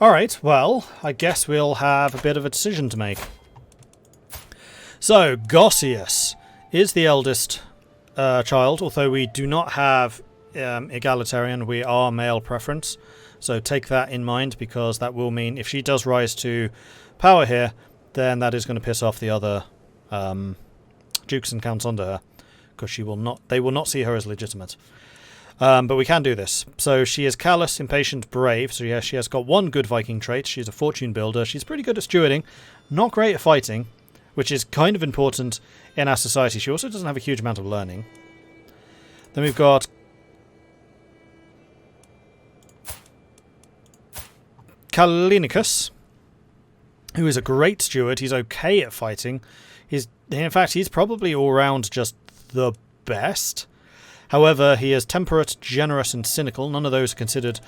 Alright, well, I guess we'll have a bit of a decision to make. So, Gossius is the eldest child, although we do not have egalitarian, we are male preference. So take that in mind, because that will mean if she does rise to power here, then that is going to piss off the other dukes and counts under her, because they will not see her as legitimate. But we can do this. So she is callous, impatient, brave. So yeah, she has got one good Viking trait. She's a fortune builder. She's pretty good at stewarding, not great at fighting, which is kind of important in our society. She also doesn't have a huge amount of learning. Then we've got Kalinicus, who is a great steward. He's okay at fighting. In fact, he's probably all round just the best. However, he is temperate, generous, and cynical. None of those are considered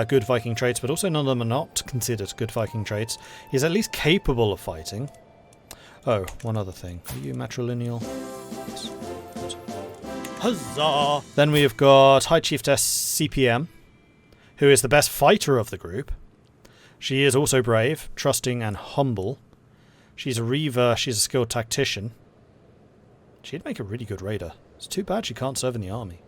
good Viking traits, but also none of them are not considered good Viking traits. He's at least capable of fighting. Oh, one other thing. Are you matrilineal? Yes. Huzzah! Then we have got High Chiefess CPM, who is the best fighter of the group. She is also brave, trusting, and humble. She's a reaver. She's a skilled tactician. She'd make a really good raider. It's too bad she can't serve in the army.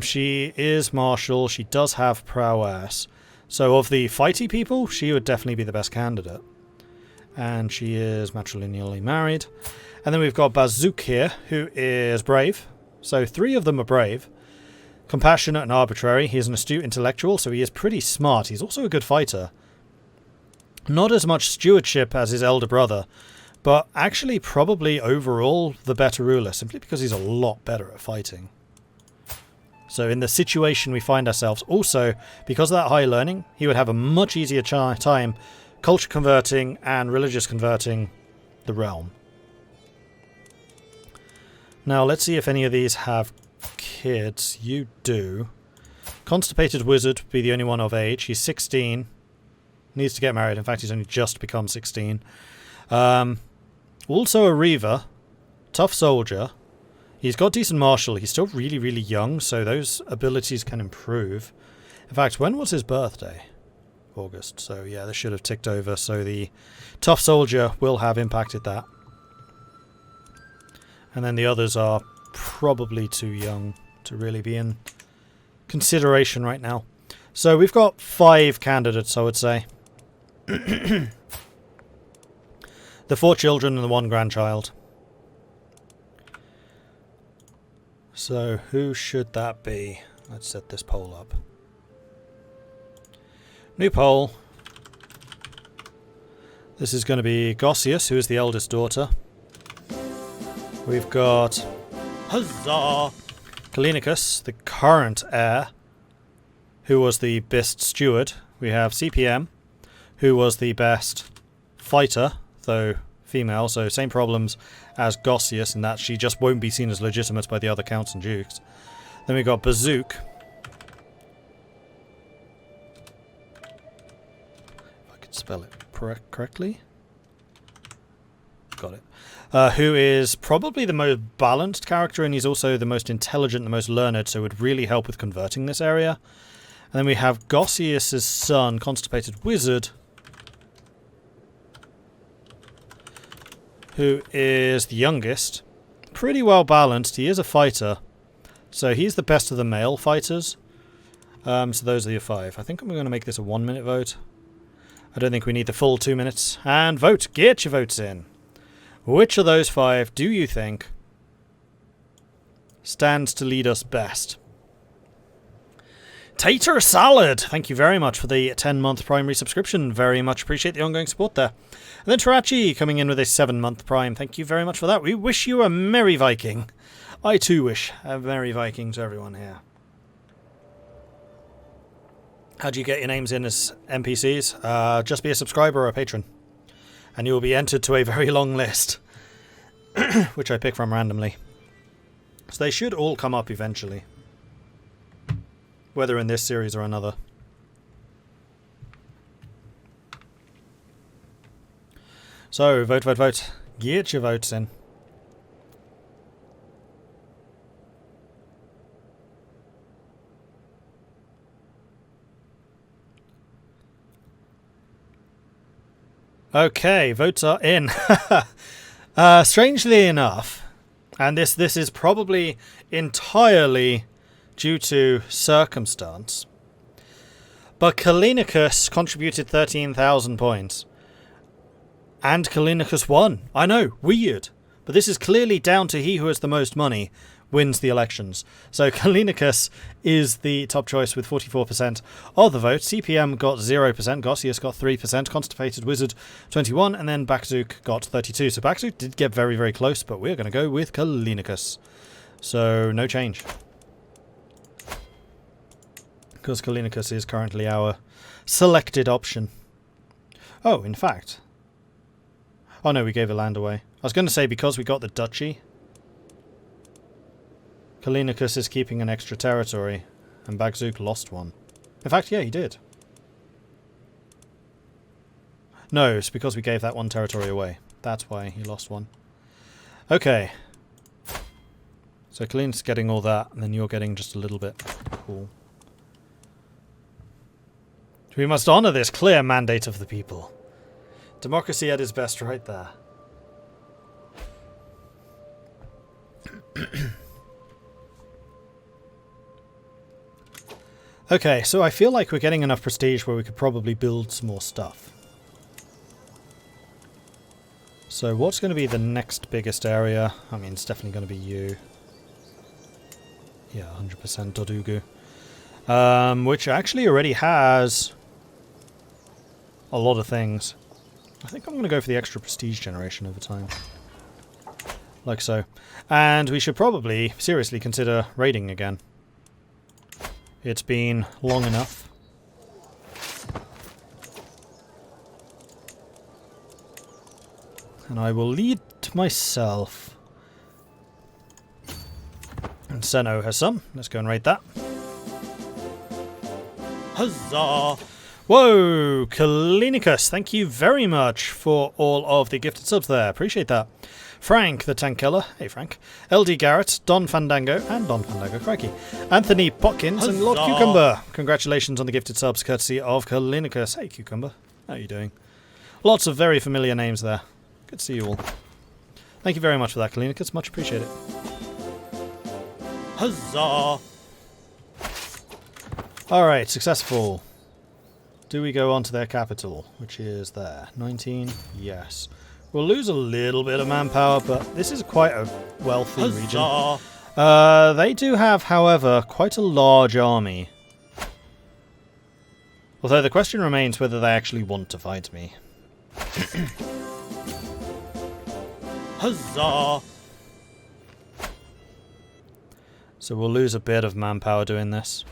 She is martial. She does have prowess. So of the fighty people, she would definitely be the best candidate. And she is matrilineally married. And then we've got Bazook here, who is brave. So 3 of them are brave. Compassionate and arbitrary. He is an astute intellectual, so he is pretty smart. He's also a good fighter. Not as much stewardship as his elder brother, but actually probably overall the better ruler, simply because he's a lot better at fighting. So in the situation we find ourselves, also because of that high learning, he would have a much easier time culture converting and religious converting the realm. Now let's see if any of these have kids. You do. Constipated Wizard would be the only one of age. He's 16. Needs to get married. In fact, he's only just become 16. Also a Reaver. Tough soldier. He's got decent martial. He's still really, really young, so those abilities can improve. In fact, when was his birthday? August. So yeah, this should have ticked over. So the tough soldier will have impacted that. And then the others are probably too young to really be in consideration right now. So we've got 5 candidates, I would say. The 4 children and the 1 grandchild. So who should that be? Let's set this poll up. New poll. This is going to be Gossius, who is the eldest daughter. We've got Huzzah! Kalinicus, the current heir, who was the best steward. We have CPM, who was the best fighter, though female, so same problems as Gossius in that she just won't be seen as legitimate by the other counts and dukes. Then we got Bazook. If I could spell it correctly. Got it. Who is probably the most balanced character, and he's also the most intelligent, the most learned, so would really help with converting this area. And then we have Gossius' son, Constipated Wizard, who is the youngest. Pretty well balanced. He is a fighter, so he's the best of the male fighters. So those are your 5. I think I'm going to make this a 1-minute vote. I don't think we need the full 2 minutes. And vote! Get your votes in! Which of those 5 do you think stands to lead us best? Tater Salad! Thank you very much for the 10-month primary subscription. Very much appreciate the ongoing support there. And then Tarachi coming in with a 7-month prime. Thank you very much for that. We wish you a Merry Viking. I too wish a Merry Viking to everyone here. How do you get your names in as NPCs? Just be a subscriber or a patron. And you will be entered to a very long list, which I pick from randomly. So they should all come up eventually, whether in this series or another. So, vote, vote, vote. Get your votes in. Okay, votes are in. Strangely enough, and this is probably entirely due to circumstance, but Kallinicus contributed 13,000 points. And Kallinicus won. I know, weird. But this is clearly down to he who has the most money wins the elections. So Kallinicus is the top choice with 44% of the vote. CPM got 0%, Gossius got 3%, Constipated Wizard 21%, and then Bakzook got 32%. So Bakzook did get very, very close, but we're going to go with Kallinicus. So no change. Because Kallinicus is currently our selected option. Oh, in fact... Oh no, we gave a land away. I was going to say because we got the duchy, Kallinicus is keeping an extra territory, and Bakzook lost one. In fact, yeah, he did. No, it's because we gave that one territory away. That's why he lost one. Okay. So Kallinicus is getting all that, and then you're getting just a little bit. Cool. We must honour this clear mandate of the people. Democracy at its best right there. Okay, so I feel like we're getting enough prestige where we could probably build some more stuff. So what's going to be the next biggest area? I mean, it's definitely going to be you. Yeah, 100% Dodugu. Which actually already has a lot of things. I think I'm going to go for the extra prestige generation over time. Like so. And we should probably seriously consider raiding again. It's been long enough. And I will lead myself. And Seno has some. Let's go and raid that. Huzzah! Whoa, Kallinicus, thank you very much for all of the gifted subs there. Appreciate that. Frank, the Tank Killer. Hey, Frank. LD Garrett, Don Fandango, and Don Fandango, crikey. Anthony Potkins and Lord Cucumber. Congratulations on the gifted subs, courtesy of Kallinicus. Hey, Cucumber. How are you doing? Lots of very familiar names there. Good to see you all. Thank you very much for that, Kallinicus. Much appreciated. Huzzah! Alright, successful. Do we go on to their capital, which is there? 19? Yes. We'll lose a little bit of manpower, but this is quite a wealthy region. They do have, however, quite a large army. Although the question remains whether they actually want to fight me. Huzzah! So we'll lose a bit of manpower doing this.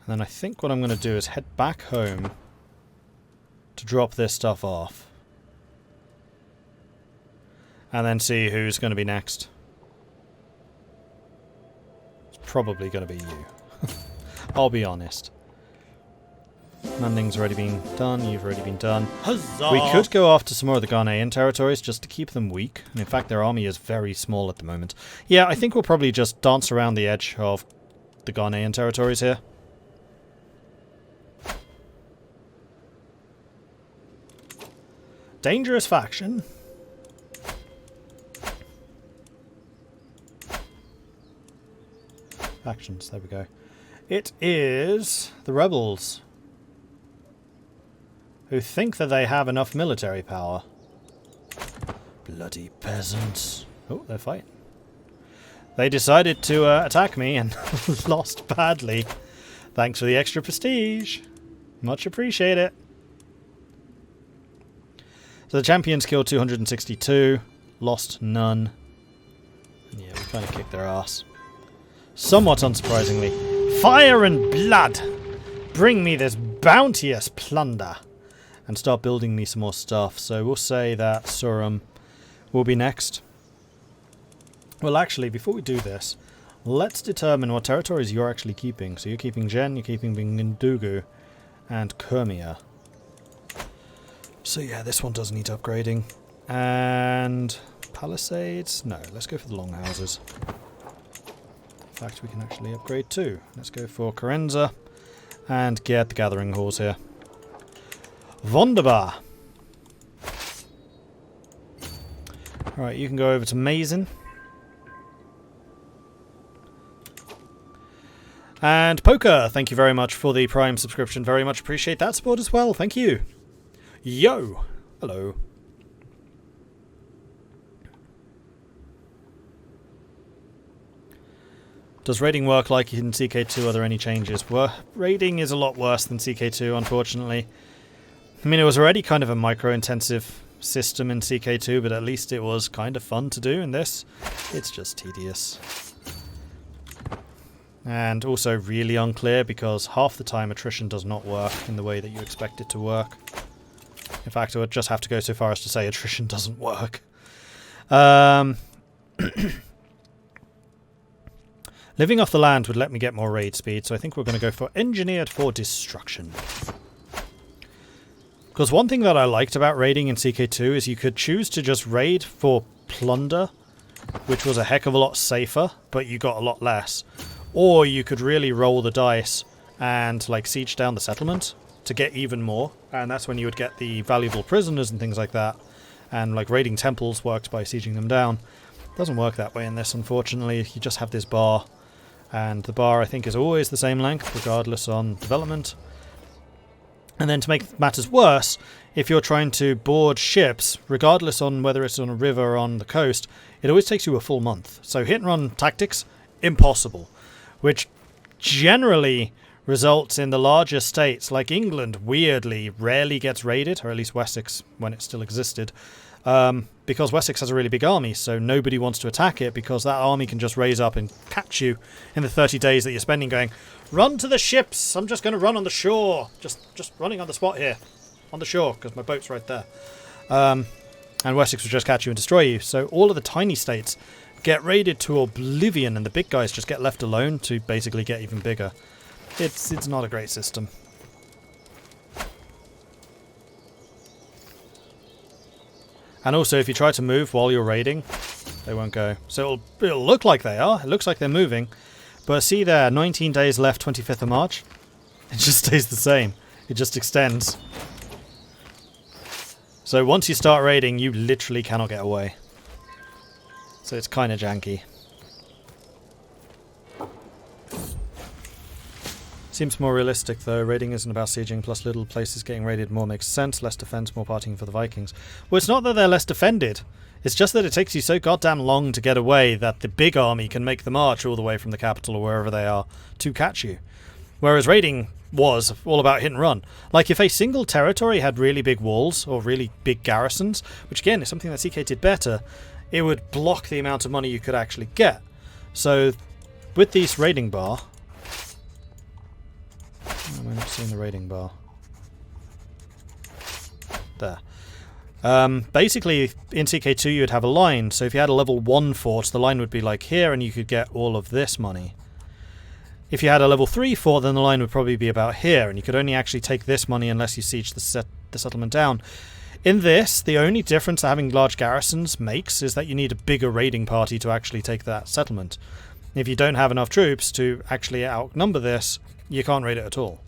And then I think what I'm going to do is head back home to drop this stuff off. And then see who's going to be next. It's probably going to be you. I'll be honest. Manding's already been done, you've already been done. Huzzah! We could go after some more of the Ghanaian territories just to keep them weak. And in fact, their army is very small at the moment. Yeah, I think we'll probably just dance around the edge of the Ghanaian territories here. Dangerous faction. Factions, there we go. It is the rebels, who think that they have enough military power. Bloody peasants. Oh, they're fighting. They decided to attack me and lost badly. Thanks for the extra prestige. Much appreciate it. So the champions killed 262, lost none. And yeah, we kind of kicked their ass. Somewhat unsurprisingly. Fire and blood! Bring me this bounteous plunder! And start building me some more stuff. So we'll say that Surum will be next. Well, actually, before we do this, let's determine what territories you're actually keeping. So you're keeping Jen, you're keeping Bingundugu, and Kermia. So yeah, this one does need upgrading. And Palisades? No, let's go for the Longhouses. In fact, we can actually upgrade too. Let's go for Carenza and get the Gathering Halls here. Wunderbar. Alright, you can go over to Mason. And Poker, thank you very much for the Prime subscription. Very much appreciate that support as well. Thank you. Yo. Hello. Does raiding work like in CK2? Are there any changes? Well, raiding is a lot worse than CK2, unfortunately. I mean, it was already kind of a micro-intensive system in CK2, but at least it was kind of fun to do in this. It's just tedious. And also really unclear because half the time attrition does not work in the way that you expect it to work. In fact, I would just have to go so far as to say attrition doesn't work. Living off the land would let me get more raid speed, so I think we're going to go for Engineered for Destruction. Because one thing that I liked about raiding in CK2 is you could choose to just raid for plunder, which was a heck of a lot safer, but you got a lot less. Or you could really roll the dice and like siege down the settlement to get even more, and that's when you would get the valuable prisoners and things like that. And like raiding temples worked by sieging them down. Doesn't work that way in this, unfortunately. You just have this bar, and the bar I think is always the same length regardless on development. And then to make matters worse, if you're trying to board ships, regardless on whether it's on a river or on the coast, it always takes you a full month. So hit and run tactics, impossible. Which generally results in the larger states, like England, weirdly, rarely gets raided, or at least Wessex when it still existed, because Wessex has a really big army, so nobody wants to attack it because that army can just raise up and catch you in the 30 days that you're spending going, run to the ships, I'm just going to run on the shore, just running on the spot here, on the shore, because my boat's right there. And Wessex will just catch you and destroy you, so all of the tiny states get raided to oblivion, and the big guys just get left alone to basically get even bigger. It's not a great system. And also, if you try to move while you're raiding, they won't go. So it'll look like they are. It looks like they're moving. But see there, 19 days left, 25th of March. It just stays the same. It just extends. So once you start raiding, you literally cannot get away. So it's kind of janky. Seems more realistic though. Raiding isn't about sieging, plus little places getting raided more makes sense. Less defense, more partying for the Vikings. Well, it's not that they're less defended. It's just that it takes you so goddamn long to get away that the big army can make the march all the way from the capital or wherever they are to catch you. Whereas raiding was all about hit and run. Like if a single territory had really big walls or really big garrisons, which again is something that CK did better, it would block the amount of money you could actually get. So with this raiding bar... Am I not seeing the raiding bar? There. Basically, in CK2 you would have a line, so if you had a level 1 fort, the line would be like here, and you could get all of this money. If you had a level 3 fort, then the line would probably be about here, and you could only actually take this money unless you siege the settlement down. In this, the only difference that having large garrisons makes is that you need a bigger raiding party to actually take that settlement. If you don't have enough troops to actually outnumber this, you can't raid it at all.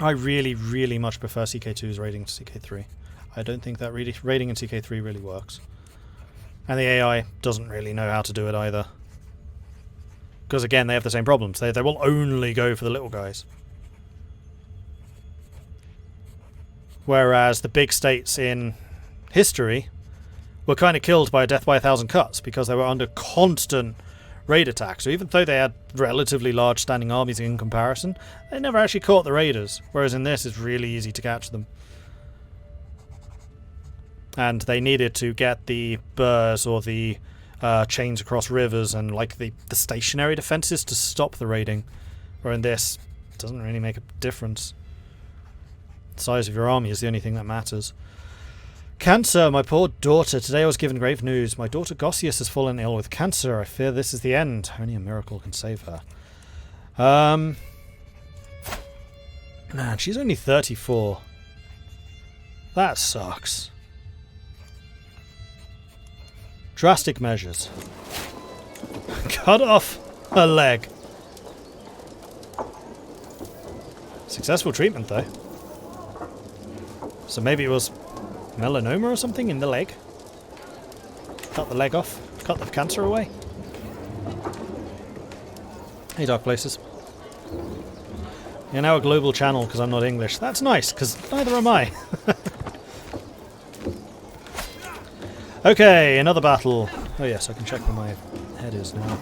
I really, really much prefer CK2's raiding to CK3. I don't think that raiding in CK3 really works. And the AI doesn't really know how to do it either. Because again, they have the same problems. They will only go for the little guys. Whereas the big states in history were kind of killed by a death by 1,000 cuts because they were under constant raid attack. So even though they had relatively large standing armies in comparison, they never actually caught the raiders. Whereas in this, it's really easy to catch them. And they needed to get the burrs or the chains across rivers and like the stationary defenses to stop the raiding. Where in this, it doesn't really make a difference. The size of your army is the only thing that matters. Cancer, my poor daughter. Today I was given grave news. My daughter Gossius has fallen ill with cancer. I fear this is the end. Only a miracle can save her. Man, she's only 34. That sucks. Drastic measures. Cut off her leg. Successful treatment, though. So maybe it was melanoma or something in the leg. Cut the leg off. Cut the cancer away. Hey, Dark Places. You're now a global channel because I'm not English. That's nice, because neither am I. Okay, another battle. Oh yes, I can check where my head is now.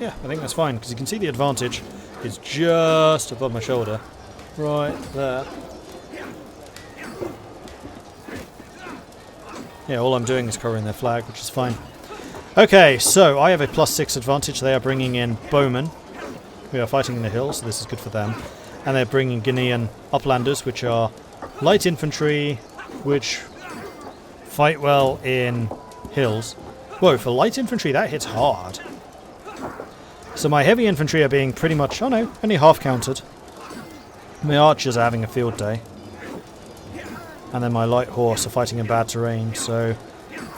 Yeah, I think that's fine, because you can see the advantage is just above my shoulder. Right there. Yeah, all I'm doing is covering their flag, which is fine. Okay, so I have a +6 advantage. They are bringing in bowmen. We are fighting in the hills, so this is good for them. And they're bringing Guinean uplanders, which are light infantry, which fight well in hills. Whoa, for light infantry, that hits hard. So my heavy infantry are being pretty much, oh no, only half countered. My archers are having a field day. And then my light horse are fighting in bad terrain, so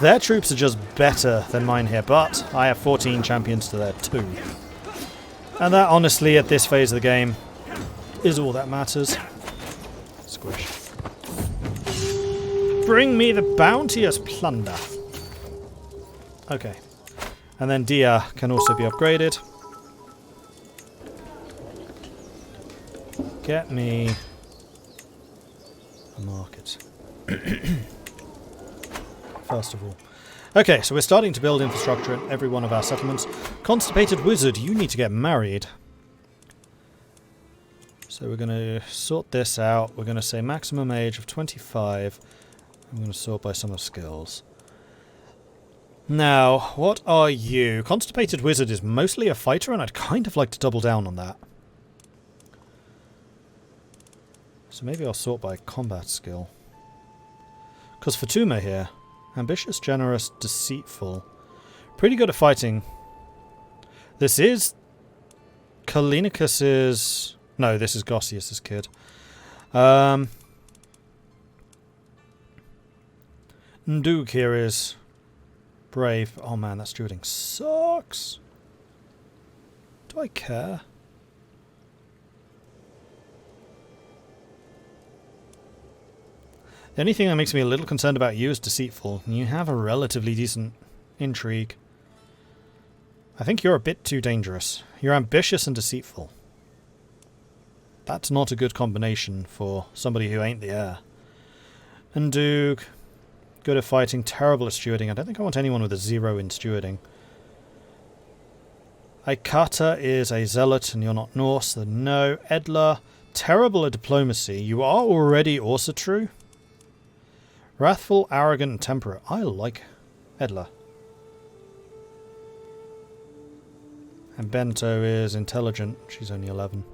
their troops are just better than mine here, but I have 14 champions to their 2. And that, honestly, at this phase of the game, is all that matters. Squish. Bring me the bounteous plunder. Okay. And then Dia can also be upgraded. Get me a market. First of all. Okay, so we're starting to build infrastructure in every one of our settlements. Constipated Wizard, you need to get married. So we're going to sort this out. We're going to say maximum age of 25. I'm going to sort by sum of skills. Now, what are you? Constipated Wizard is mostly a fighter, and I'd kind of like to double down on that. So maybe I'll sort by combat skill. Because Fatuma here, ambitious, generous, deceitful. Pretty good at fighting. This is Kalinicus's... No, this is Gossius's kid. Ndug here is brave. Oh man, that stewarding sucks. Do I care? The only thing that makes me a little concerned about you is deceitful. You have a relatively decent intrigue. I think you're a bit too dangerous. You're ambitious and deceitful. That's not a good combination for somebody who ain't the heir. Ndug, good at fighting, terrible at stewarding. I don't think I want anyone with a 0 in stewarding. Aikata is a zealot and you're not Norse, so no. Edla, terrible at diplomacy. You are already also true. Wrathful, arrogant, and temperate. I like Edla. And Bento is intelligent. She's only 11.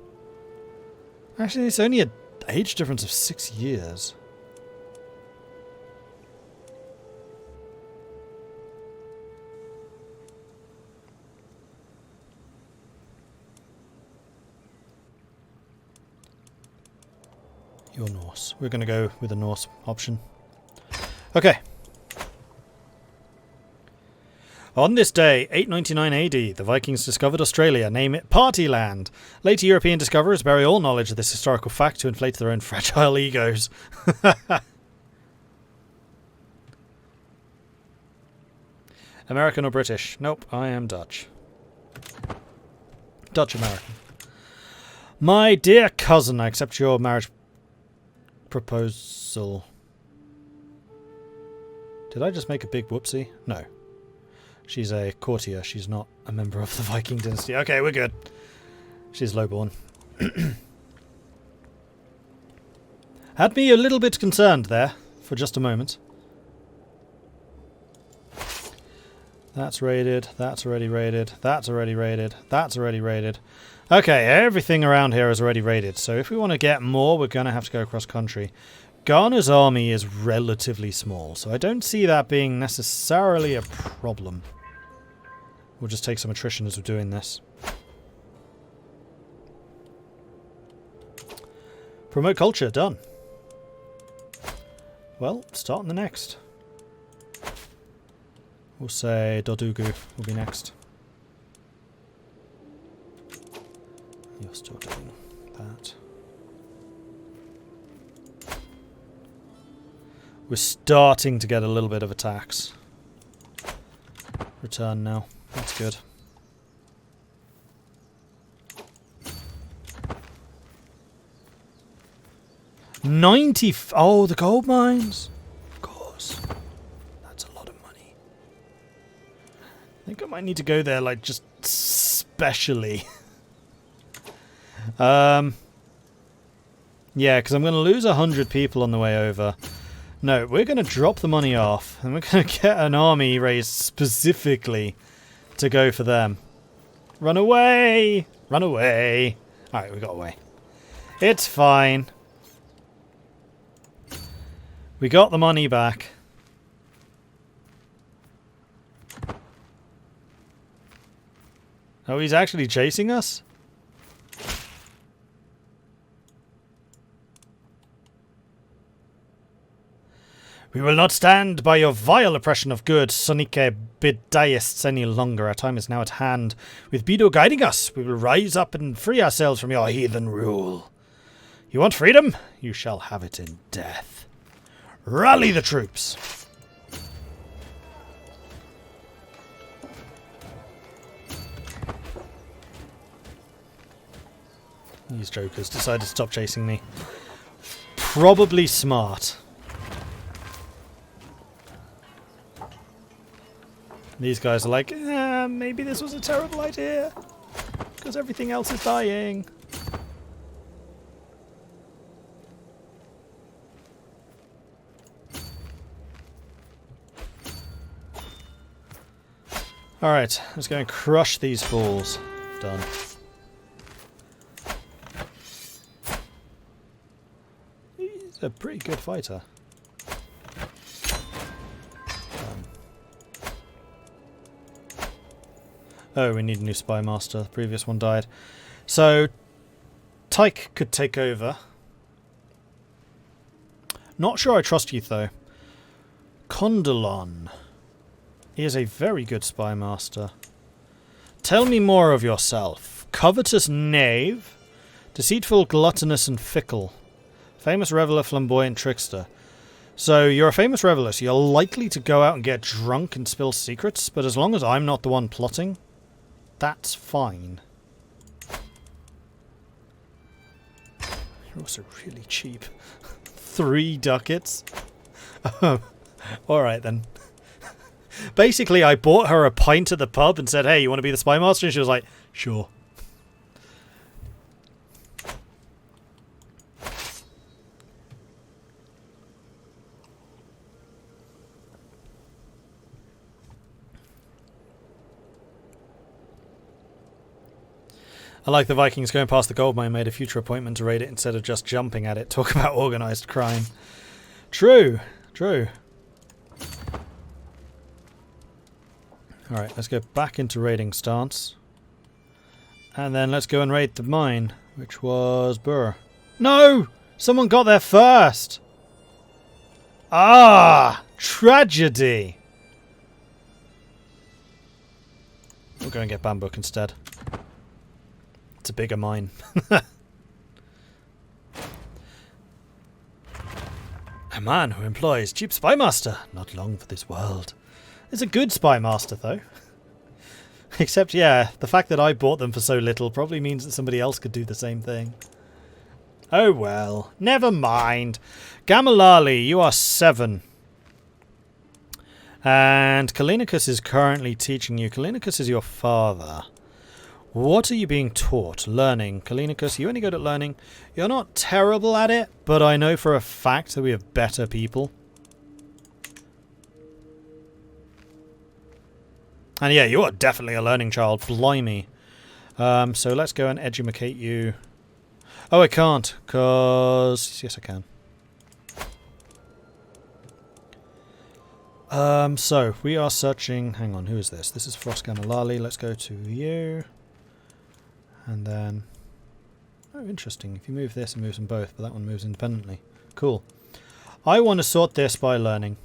Actually, it's only an age difference of 6 years. You're Norse. We're going to go with the Norse option. Okay. On this day, 899 AD, the Vikings discovered Australia, name it Partyland. Later European discoverers bury all knowledge of this historical fact to inflate their own fragile egos. American or British? Nope, I am Dutch. Dutch-American. My dear cousin, I accept your marriage proposal. Did I just make a big whoopsie? No. She's a courtier. She's not a member of the Viking dynasty. Okay, we're good. She's lowborn. Had me a little bit concerned there for just a moment. That's raided. That's already raided. That's already raided. That's already raided. Okay, everything around here is already raided. So if we want to get more, we're going to have to go across country. Ghana's army is relatively small, so I don't see that being necessarily a problem. We'll just take some attrition as we're doing this. Promote culture, done. Well, start on the next. We'll say Dodugu will be next. You're still doing combat. We're starting to get a little bit of attacks. Return now. That's good. Oh, the gold mines. Of course. That's a lot of money. I think I might need to go there, like, just specially. Yeah, because I'm going to lose 100 people on the way over. No, we're going to drop the money off, and we're going to get an army raised specifically to go for them. Run away! Run away! Alright, we got away. It's fine. We got the money back. Oh, he's actually chasing us? We will not stand by your vile oppression of good Sonike Bidaists any longer. Our time is now at hand. With Bido guiding us, we will rise up and free ourselves from your heathen rule. You want freedom? You shall have it in death. Rally the troops! These jokers decided to stop chasing me. Probably smart. These guys are like, maybe this was a terrible idea, because everything else is dying. Alright, let's go and crush these fools. Done. He's a pretty good fighter. Oh, we need a new spy master. The previous one died. So, Tyke could take over. Not sure I trust you, though. Condolon. He is a very good spy master. Tell me more of yourself. Covetous knave. Deceitful, gluttonous, and fickle. Famous reveller, flamboyant trickster. So, you're a famous reveller, so you're likely to go out and get drunk and spill secrets, but as long as I'm not the one plotting, that's fine. You're also really cheap. 3 ducats? Alright then. Basically, I bought her a pint at the pub and said, hey, you want to be the spy master? And she was like, sure. I like the Vikings going past the gold mine made a future appointment to raid it instead of just jumping at it. Talk about organised crime. True. True. Alright, let's go back into raiding stance. And then let's go and raid the mine, which was Burr. No! Someone got there first! Ah! Tragedy! We'll go and get Bambook instead. It's a bigger mine. A man who employs cheap spy master. Not long for this world. It's a good spy master, though. Except, yeah, the fact that I bought them for so little probably means that somebody else could do the same thing. Oh well. Never mind. Gamalali, you are 7. And Kalinicus is currently teaching you. Kalinicus is your father. What are you being taught? Learning. Kalinicus, you only good at learning. You're not terrible at it, but I know for a fact that we have better people. And yeah, you are definitely a learning child. Blimey. So let's go and edumacate you. Oh, I can't, because... Yes, I can. So, we are searching... Hang on, who is this? This is Frost Gamalali. Let's go to you. And then... Oh, interesting. If you move this, it moves them both, but that one moves independently. Cool. I want to sort this by learning.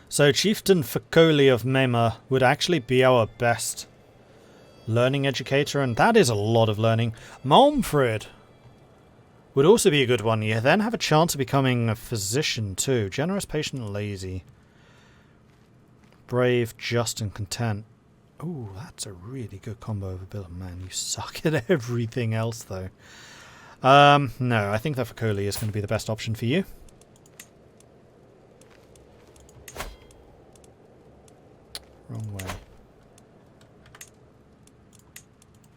So, Chieftain Fakoli of Mema would actually be our best learning educator, and that is a lot of learning. Malmfrid would also be a good one. You then have a chance of becoming a physician too. Generous, patient, lazy. Brave, just, and content. Ooh, that's a really good combo of ability. Man, you suck at everything else though. No, I think that Fakoli is going to be the best option for you. Wrong way.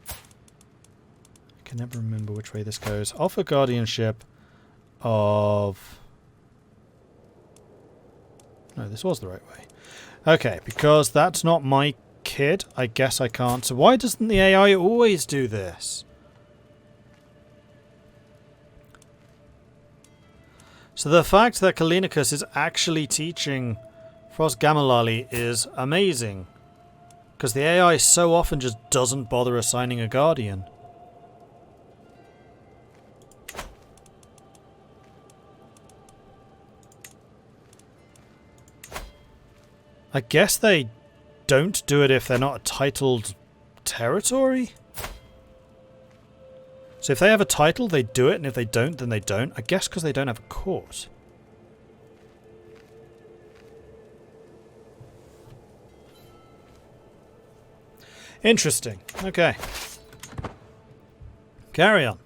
I can never remember which way this goes. Offer guardianship of... No, this was the right way. Okay, because that's not my kid, I guess I can't. So why doesn't the AI always do this? So the fact that Kalinicus is actually teaching Frost Gamalali is amazing. Because the AI so often just doesn't bother assigning a guardian. I guess they don't do it if they're not a titled territory? So if they have a title, they do it, and if they don't, then they don't. I guess because they don't have a court. Interesting. Okay. Carry on.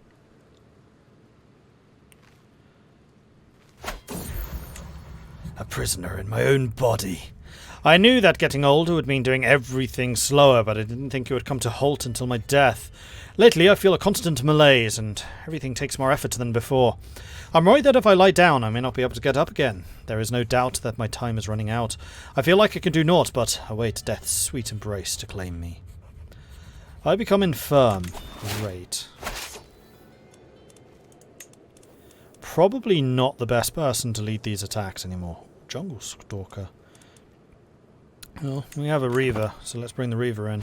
A prisoner in my own body. I knew that getting older would mean doing everything slower, but I didn't think it would come to halt until my death. Lately, I feel a constant malaise, and everything takes more effort than before. I'm worried that if I lie down, I may not be able to get up again. There is no doubt that my time is running out. I feel like I can do naught but await death's sweet embrace to claim me. I become infirm. Great. Probably not the best person to lead these attacks anymore. Jungle Stalker. Well, we have a Reaver, so let's bring the Reaver in.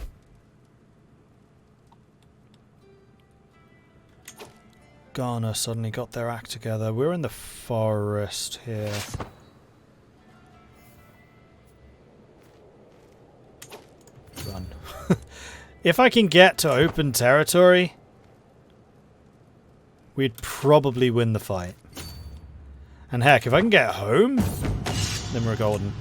Ghana suddenly got their act together. We're in the forest here. Run. If I can get to open territory, we'd probably win the fight. And heck, if I can get home, then we're golden.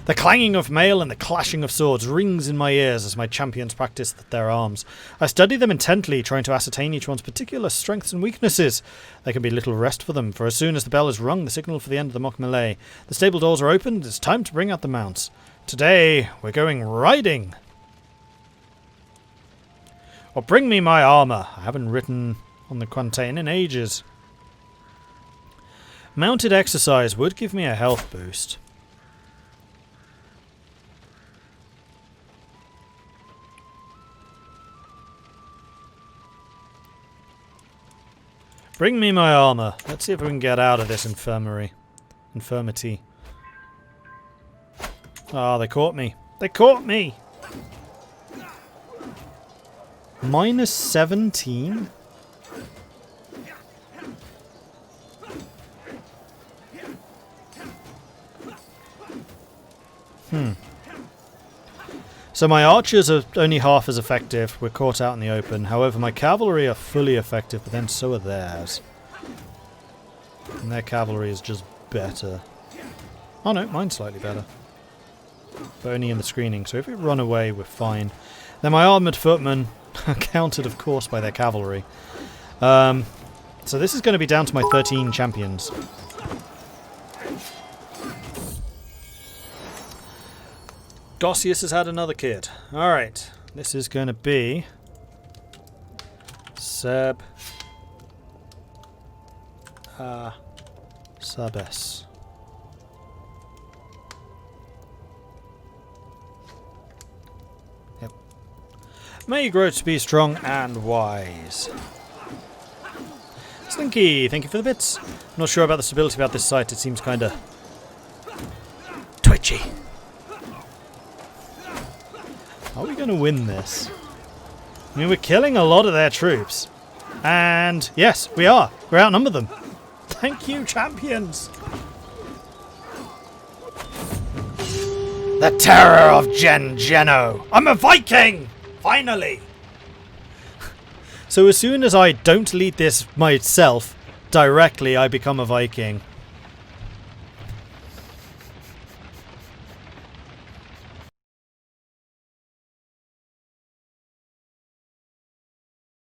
The clanging of mail and the clashing of swords rings in my ears as my champions practice their arms. I study them intently, trying to ascertain each one's particular strengths and weaknesses. There can be little rest for them, for as soon as the bell is rung, the signal for the end of the mock melee. The stable doors are opened, it's time to bring out the mounts. Today, we're going riding! Or bring me my armour. I haven't written on the Quantain in ages. Mounted exercise would give me a health boost. Bring me my armour. Let's see if we can get out of this infirmity. Ah, they caught me. They caught me! Minus 17? So my archers are only half as effective. We're caught out in the open. However, my cavalry are fully effective, but then so are theirs. And their cavalry is just better. Oh no, mine's slightly better. But only in the screening, so if we run away, we're fine. Then my armoured footmen are countered, of course, by their cavalry. So this is going to be down to my 13 champions. Gossius has had another kid. Alright, this is going to be Seb Sabes. Yep. May you grow to be strong and wise. Slinky, thank you for the bits. I'm not sure about the stability about this site. It seems kind of twitchy. Are we going to win this? I mean, we're killing a lot of their troops. And, yes, we are. We're outnumbered them. Thank you, champions. The terror of Geno. I'm a Viking! Finally! So as soon as I don't lead this myself directly, I become a Viking.